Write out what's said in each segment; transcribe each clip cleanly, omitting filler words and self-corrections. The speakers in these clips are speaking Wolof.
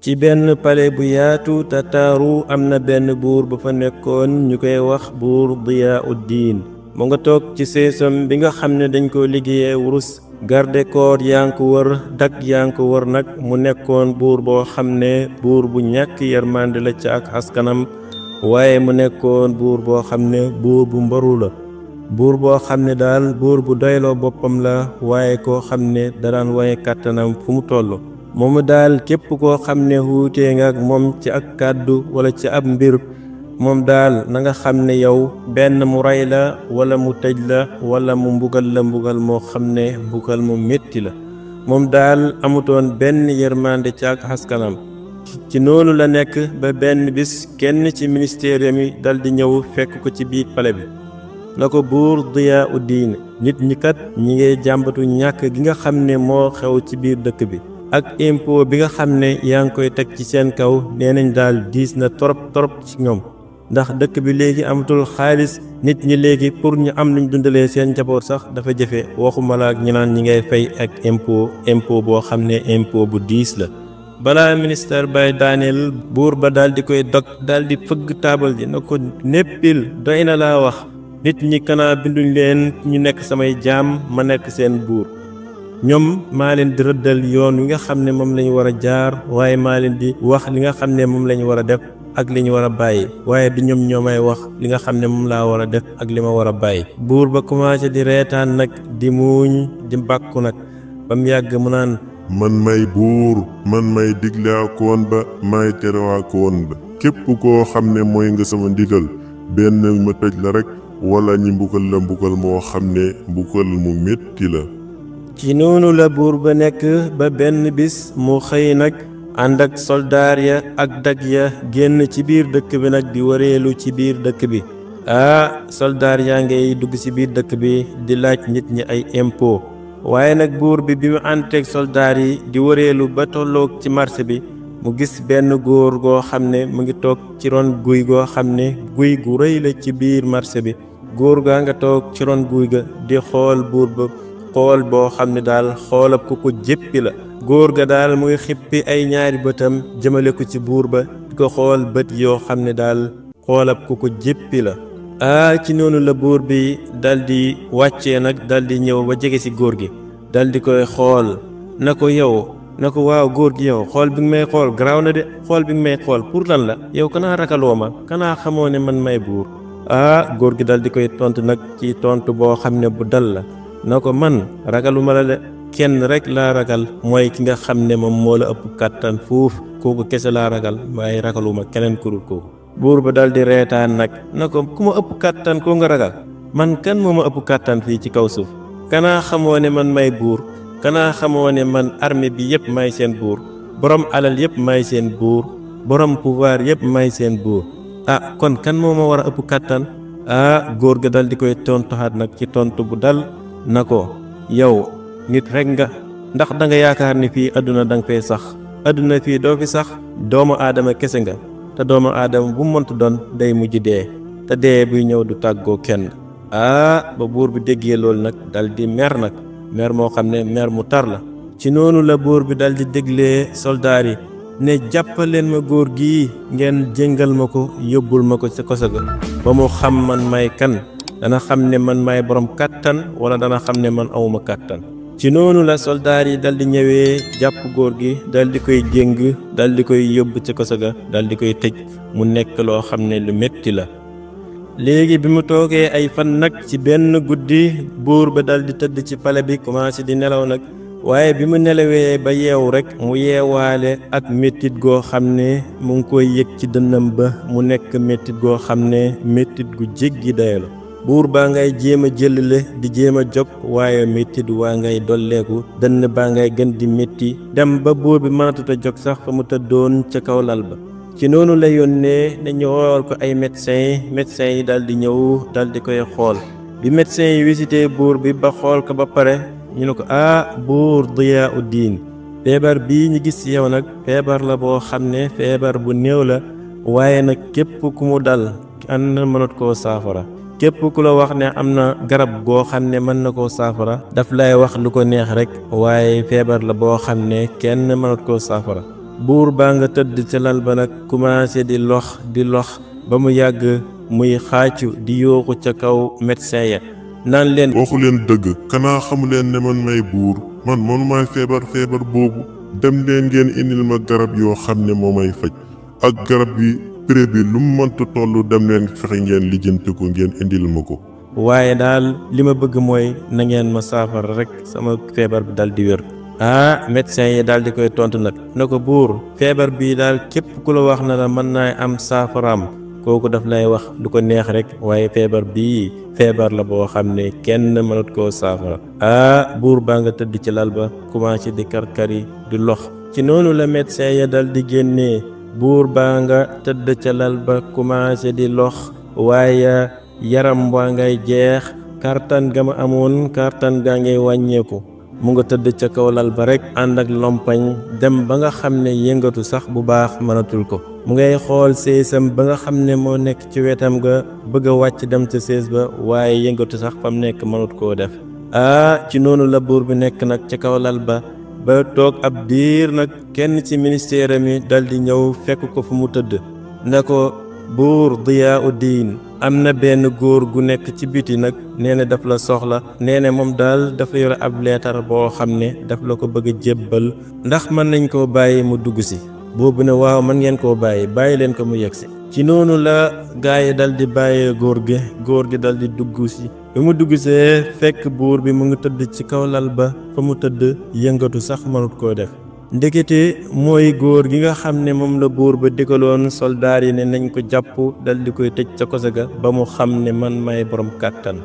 ci benn pale bu yaatu te taaru am na benn buur bu fa nekkoon ñu koy wax buur Diyaa'ud-Diin mu nga toog ci seesam bi nga xam ne dañ ko liggéeyee wurus garde koor yaa ngi ko wër dag yaa ngi ko wër nag mu nekkoon buur boo xam ne buur bu ñàkk yërmande la ca ak askanam waaye mu nekkoon buur boo xam ne buur bu mbaru la buur boo xam ne daal buur bu doyloo boppam la waaye koo xam ne daan waye kàttanam fu mu toll moomu daal képp koo xam ne wuutee nga ak moom ci ak kàddu wala ci ab mbir moom daal na nga xam ne yow benn mu rey la wala mu tëj la wala mu mbugal la mbugal moo xam ne mbugal mu métti la moom daal amutoon benn yërmande ci ak askanam ci noonu la nekk ba benn bis kenn ci ministère mi dal di ñëw fekk ko ci biir pale bi na ko buur Diyaa'ud-Diin nit ñi kat ñi ngay jàmbatu ñàkk gi nga xam ne moo xew ci biir dëkk bi ak impôt bi nga xam ne yaa ngi koy teg ci seen kaw nee nañ daal diis na torop ci ñoom ndax dëkk bi léegi amatul xaalis nit ñi léegi pour ñu am luñ dundalee seen njaboot sax dafa jafe waxuma la ak ñi naan ñi ngay fay ak impôt boo xam ne impôt bu diis la balaa ministère bay daaneel buur ba daal di koy dog daal di fëgg taabal ji na ko néppil doy na laa wax nit ñi kanaa binduñ leen ñu nekk samay jaam ma nekk seen buur ñoom maa leen di rëddal yoon wi nga xam ne moom lañu war a jaar waaye maa leen di wax li nga xam ne moom lañu war a def ak li ñu war a bàyyi waaye du ñoom ñoo may wax li nga xam ne moom laa war a def ak li ma war a bàyyi buur ba commencé di reetaan nag di muuñ di bàkku nag ba mu yàgg mu naan man may buur man may diglaakoon ba may terewaakoon ba képp koo xam ne mooy nga sama ndigal benn ma tëj la rek wala ñi mbugal la mbugal moo xam ne mbugal mu métti la ci noonu la buur ba nekk ba benn bis mu xëy nag ànd ak soldaar ya ak dag ya génn ci biir dëkk bi nag di wareelu ci biir dëkk bi soldaar yaa ngay dugg ci biir dëkk bi di laaj nit ñi ay impôt waaye nag buur bi mu ànteeg soldaar yi di wareelu ba tolloog ci marché bi mu gis benn góor goo xam ne mu ngi toog ci ron guy goo xam ne guy gu rëy la ci biir marché bi góor gaa nga toog ci ron guy ga di xool buur ba xool boo xam ne daal xoolab ku ko jéppi la góor ga daal mu ngi xippi ay ñaari bëtam jëmale ko ci buur ba di ko xool bët yoo xam ne daal xoolab ku ko jéppi la ci noonu la buur bi dal di wàccee nag dal di ñëw ba jege ci góor gi dal di koy xool na ko yow na ko waaw góor gi yow xool bi nga may xool garaaw na de xool bi nga may xool pour lan la yow kanaa rakaloo ma kanaa xamoo ne man may buur góor gi dal di koy tontu nag ci tontu boo xam ne bu dal la na ko man ragaluma la de kenn rek laa ragal mooy ki nga xam ne moom moo la ëpp kàttan fuuf kooku kese laa ragal waaye ragaluma keneen ku dul kooku buur ba dal di reetaan nag na ko ku ma ëpp kàttan koo nga ragal man kan moo ma ëpp kàttan fii ci kaw suuf kanaa xamoo ne man may buur kanaa xamoo ne man armée bi yëpp may seen buur borom alal yëpp may seen buur borom pouvoir yëpp may seen buur kon kan moo ma war a ëpp kàttan góor ga dal di koy tontuwaat nag ci tontu bu dal na ko yow nit rek nga ndax da nga yaakaar ni fii àdduna danga fay sax àdduna fii doo fi sax doomu aadama kese nga te doomu aadama bu mëntu doon day mujj dee te dee buy ñëw du tàggoo kenn ba buur bi déggee loolu nag dal di mer nag mer moo xam ne mer mu tar la ci noonu la buur bi dal di déglee soldaar yi ne jàppaleen ma góor gii ngeen jéngal ma ko yóbbul ma ko ca koso ga ba mu xam man may kan dana xam ne man may borom kàttan wala dana xam ne man awuma kàttan ci noonu la soldaar yi dal di ñëwee jàpp góor gi dal di koy jéng dal di koy yóbbu ca koso ga dal di koy tëj mu nekk loo xam ne lu metti la léegi bi mu toogee ay fan nag ci benn guddi buur ba dal di tëdd ci pale bi commencé di nelaw nag waaye bi mu nelawee ba yeewu rek mu yeewaale ak méttit goo xam ne mu ngi koy yëg ci dënnam ba mu nekk méttit goo xam ne méttit gu jéggi dayo la buur baa ngay jéem a jëlale di jéem a jóg waaye méttit waa ngay dolleeku dënn baa ngay gën di métti dem ba buur bi mënatut a jóg sax fa mu tëddoon ca kaw lal ba ci noonu la yónnee nañu wool ko ay médecins yi dal di ñëw dal di koy xool bi médecins yi visité buur bi ba xool ko ba pare ñu ne ko buur Diyaa'ud-Diin feebar bii ñu gis ci yow nag feebar la boo xam ne feebar bu néew la waaye nag képp ku mu dal kenn mënut koo saafara képp ku la wax ne am na garab goo xam ne mën na koo saafara daf lay wax lu ko neex rek waaye feebar la boo xam ne kenn mënut koo saafara buur baa nga tëdd ca lal ba nag commencé di lox ba mu yàgg muy xaacu di yooxu ca kaw médecin ya naan leen waxu leen dëgg kanaa xamu leen ne man may buur man mënumaay feebar boobu dem leen ngeen indil ma garab yoo xam ne moo may faj ak garab bi prix bi lu mu mënta toll dem leen fexe ngeen lijjanti ko ngeen indil ma ko. waaye daal li ma bëgg mooy na ngeen ma saafara rek sama feebar bi dal di wér. médecin yi daal di koy tontu nag na ko buur feebar bii daal képp ku la wax na la mën naa am saafaraam kooku daf lay wax lu ko neex rek waaye feebar bii feebar la boo xam ne kenn mënut koo saafara. buur baa nga tëdd ci lal ba commencé di karkari di lox ci noonu la médecin ya dal di génnee buur baa nga tëdd ca lal ba commencé di lox waaye yaram waa ngay jeex kartan ga ma amoon kartan gaa ngay wàññeeku mu nga tëdd ca kaw lal ba rek ànd ak lompañ dem ba nga xam ne yëngatu sax bu baax mënatul ko mu ngay xool séesam ba nga xam ne moo nekk ci wetam ga bëgg a wàcc dem ca sées ba waaye yëngatu sax fam nekk mënut koo def. ci noonu la buur bi nekk nag ca kaw lal ba toog ab diir nag kenn ci ministère mi dal di ñëw fekk ko fu mu tëdd ne ko buur Diyaauddin am na benn góor gu nekk ci biti nag nee na daf la soxla nee na moom daal dafa yore ab leetar boo xam ne daf la ko bëgg a jébbal ndax mën nañ koo bàyyi mu dugg si. boobu ne waaw mën ngeen koo bàyyi leen ko mu yegsi. ci noonu la gaa yi dal di bàyyee góor gi dal di dugg si bi mu dugg see fekk buur bi mu ngi tëdd ci kaw lal ba fa mu tëdd yëngatu sax mënut koo def. ndekete mooy góor gi nga xam ne moom la buur ba digaloon soldaar yi ne nañ ko jàpp dal di koy tëj ca kosa ga ba mu xam ne man may borom kàttan.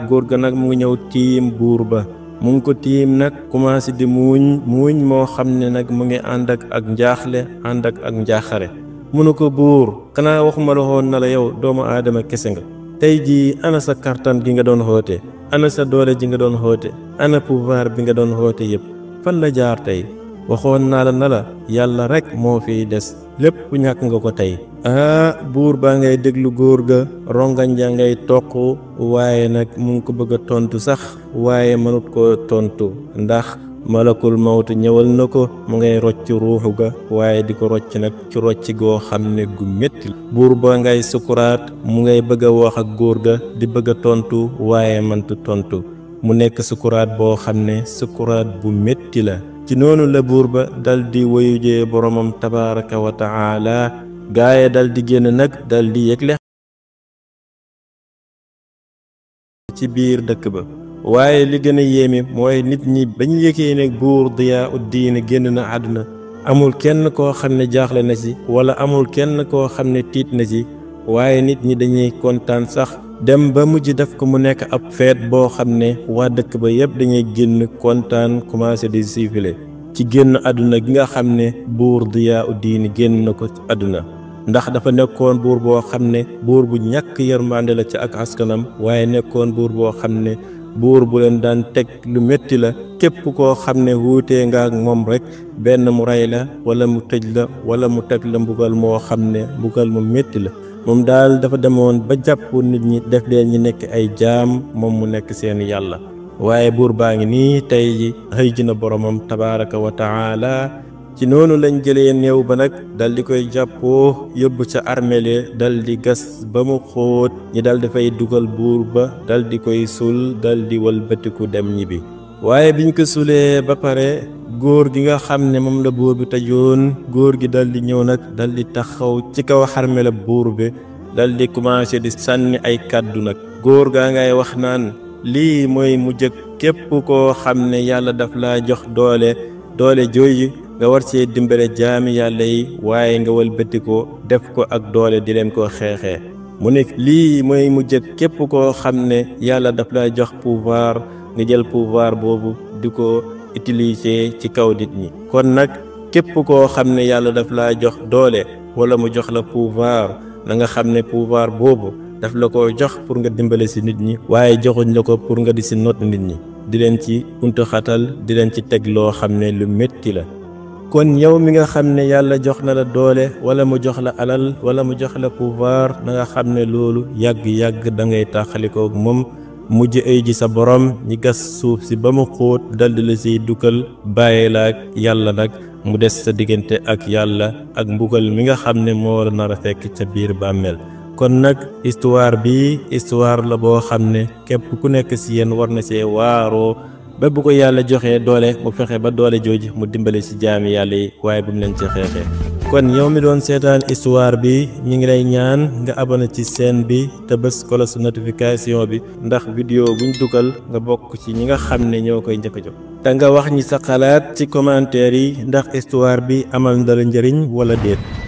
góor ga nag mu ngi ñëw tiim buur ba mu ngi ko tiim nag commencé di muuñ moo xam ne nag mu ngi ànd ak njaaxle ànd ak njaaxare mu ne ko buur xanaa waxuma la woon na la yow doomu aadama kese nga tey jii ana sa kàttan gi nga doon xoote ana sa doole ji nga doon xoote ana pouvoir bi nga doon xoote yépp fan la jaar tey waxoon naa la na la yàlla rekk moo fiy des lépp ñàkk nga ko tey. buur baa ngay déglu góor ga rongañ ja ngay toq waaye nag mu ngi ko bëgg a tontu sax waaye mënut koo tontu ndax malakul mawtu ñëwal na ko mu ngay rocc ruuxu ga waaye di ko rocc nag ci rocc goo xam ne gu métti buur ba ngay sukuraat mu ngay bëgg a wax ak góor ga di bëgg a tontu waaye mëntu tontu mu nekk sukuraat boo xam ne sukuraat bu métti la. ci noonu la buur ba dal di woyujee boromam tabaraka wa taala gaaye dal di génn nag dal di yëgle ci biir dëkk ba waaye li gën a yéeme mooy nit ñi bañ yëgee ne buur Diyaauddin génn na àdduna amul kenn koo xam ne jaaxle na ci wala amul kenn koo xam ne tiit na ci waaye nit ñi dañuy kontaan sax dem ba mujj def ko mu nekk ab feet boo xam ne waa dëkk ba yépp dañuy génn kontaan commencé di siifile ci génn àdduna gi nga xam ne buur Diyaauddin génn na ko ci àdduna ndax dafa nekkoon buur boo xam ne buur bu ñàkk yërmande la ci ak askanam waaye nekkoon buur boo xam ne buur bu leen daan teg lu métti la képp koo xam ne wuutee nga ak moom rek benn mu rey la wala mu tëj la wala mu teg la mbugal moo xam ne mbugal mu métti la moom daal dafa demoon ba jàpp nit ñi def leen ñi nekk ay jaam moom mu nekk seen yàlla waaye buur baa ngi nii tey ji xëy ji na boromam tabaraka wa taala ci noonu lañ jëlee néew ba nag dal di koy jàppoo yóbbu ca armeel dal di gas ba mu xóot ñi dal di fay dugal buur ba dal di koy sul dal di walbatiku dem ñibbi waaye biñ ko sulee ba pare góor gi nga xam ne moom la buur bi tëjoon góor gi dal di ñëw nag dal di taxaw ci kaw armeel buur bi dal di commencé di sànni ay kàddu nag góor gaa ngay wax naan lii mooy mu jëkk képp koo xam ne yàlla daf laa jox doole jooju nga war cee dimbale jaami yàlla yi waaye nga walbati ko def ko ak doole di leen ko xeexee mu ne lii mooy mu jëkk képp koo xam ne yàlla daf laa jox pouvoir nga jël pouvoir boobu di ko utiliser ci kaw nit ñi kon nag képp koo xam ne yàlla daf laa jox doole wala mu jox la pouvoir na nga xam ne pouvoir boobu daf la ko jox pour nga dimbale ci nit ñi waaye joxuñ la ko pour nga di ci not nit ñi di leen ci untu xatal di leen ci teg loo xam ne lu métti la kon yow mi nga xam ne yàlla jox na la doole wala mu jox la alal wala mu jox la pouvoir na nga xam ne loolu yàgg-yàgg da ngay tàqalikoo moom mujj ay ji sa borom ñi gas suuf si ba mu xóot daldi la siy dugal bàyyi la ak yàlla nag mu des sa diggante ak yàlla ak mbugal mi nga xam ne moo la nar a fekk ca biir bàmmeel. kon nag histoire bi histoire la boo xam ne képp ku nekk ci yéen war na see waaroo ba bu ko yàlla joxee doole mu fexe ba doole jooju mu dimbale ci jaami yàlla yi waaye bu mu leen ci xeexee. kon yow mi doon seetaan histoire bi ñi ngi lay ñaan nga abonné ci chaîne bi te bës cloche notification bi ndax vidéo buñ dugal nga bokk ci ñi nga xam ne ñoo koy njëkk a jot. te nga wax ñi sa xalaat ci commentaire yi ndax histoire bi amal na la njëriñ wala déet.